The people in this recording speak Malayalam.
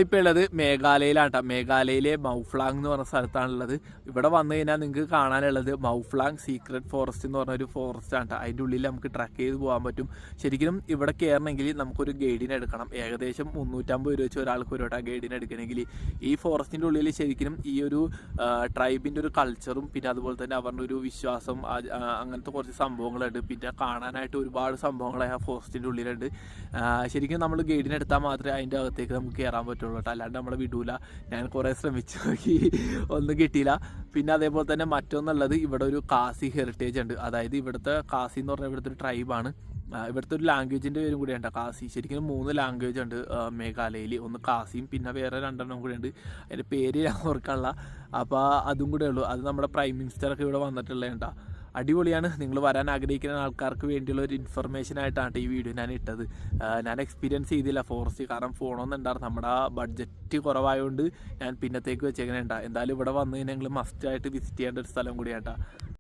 ഇപ്പോൾ ഉള്ളത് മേഘാലയയിലാണ്. മേഘാലയയിലെ മൗഫ്ലാങ് എന്ന് പറഞ്ഞ സ്ഥലത്താണുള്ളത്. ഇവിടെ വന്നു കഴിഞ്ഞാൽ നിങ്ങൾക്ക് കാണാനുള്ളത് മൗഫ്ലാങ് സീക്രട്ട് ഫോറസ്റ്റ് എന്ന് പറഞ്ഞൊരു ഫോറസ്റ്റ് ആണ്. അതിൻ്റെ ഉള്ളിൽ നമുക്ക് ട്രക്ക് ചെയ്ത് പോകാൻ പറ്റും. ശരിക്കും ഇവിടെ കയറണമെങ്കിൽ നമുക്കൊരു ഗൈഡിനെ എടുക്കണം. ഏകദേശം 350 രൂപ വെച്ച് ഒരാൾക്ക് ഒരു ഗൈഡിനെ എടുക്കണമെങ്കിൽ. ഈ ഫോറസ്റ്റിൻ്റെ ഉള്ളിൽ ശരിക്കും ഈ ഒരു ട്രൈബിൻ്റെ ഒരു കൾച്ചറും പിന്നെ അതുപോലെ തന്നെ അവരുടെ ഒരു വിശ്വാസം അങ്ങനത്തെ കുറച്ച് സംഭവങ്ങളുണ്ട്. പിന്നെ കാണാനായിട്ട് ഒരുപാട് സംഭവങ്ങൾ ആ ഫോറസ്റ്റിൻ്റെ ഉള്ളിലുണ്ട്. ശരിക്കും നമ്മൾ ഗൈഡിനെ എടുത്താൽ മാത്രമേ അതിൻ്റെ അകത്തേക്ക് നമുക്ക് കയറാൻ പറ്റുള്ളൂ. അല്ലാണ്ട് നമ്മളെ വിടൂല. ഞാൻ കുറേ ശ്രമിച്ചു നോക്കി, ഒന്നും കിട്ടിയില്ല. പിന്നെ അതേപോലെ തന്നെ മറ്റൊന്നുള്ളത് ഇവിടെ ഒരു കാസി ഹെറിറ്റേജ് ഉണ്ട്. അതായത് ഇവിടുത്തെ കാസി എന്ന് പറഞ്ഞാൽ ഇവിടുത്തെ ഒരു ട്രൈബാണ്. ഇവിടുത്തെ ഒരു ലാംഗ്വേജിൻ്റെ പേരും കൂടിയുണ്ട് കാസി. ശരിക്കും 3 ലാംഗ്വേജ് ഉണ്ട് മേഘാലയയിൽ. ഒന്ന് കാസിയും പിന്നെ വേറെ 2 കൂടെ ഉണ്ട്. അതിൻ്റെ പേര് ഞാൻ ഓർക്കാനുള്ള. അപ്പോൾ അതും കൂടെ ഉള്ളൂ. അത് നമ്മുടെ പ്രൈം മിനിസ്റ്ററൊക്കെ ഇവിടെ വന്നിട്ടുള്ളതുണ്ടാ. അടിപൊളിയാണ്. നിങ്ങൾ വരാൻ ആഗ്രഹിക്കുന്ന ആൾക്കാർക്ക് വേണ്ടിയുള്ള ഒരു ഇൻഫർമേഷനായിട്ടാണ് ഈ വീഡിയോ ഞാൻ ഇട്ടത്. ഞാൻ എക്സ്പീരിയൻസ് ചെയ്തില്ല ഫോറസ്റ്റ്, കാരണം ഫോണൊന്നുണ്ടായിരുന്നു. നമ്മുടെ ബഡ്ജറ്റ് കുറവായതുകൊണ്ട് ഞാൻ പിന്നത്തേക്ക് വെച്ചേക്കണേണ്ട. എന്തായാലും ഇവിടെ വന്നു കഴിഞ്ഞാൽ നിങ്ങൾ മസ്റ്റായിട്ട് വിസിറ്റ് ചെയ്യേണ്ട ഒരു സ്ഥലം കൂടിയാട്ടാ.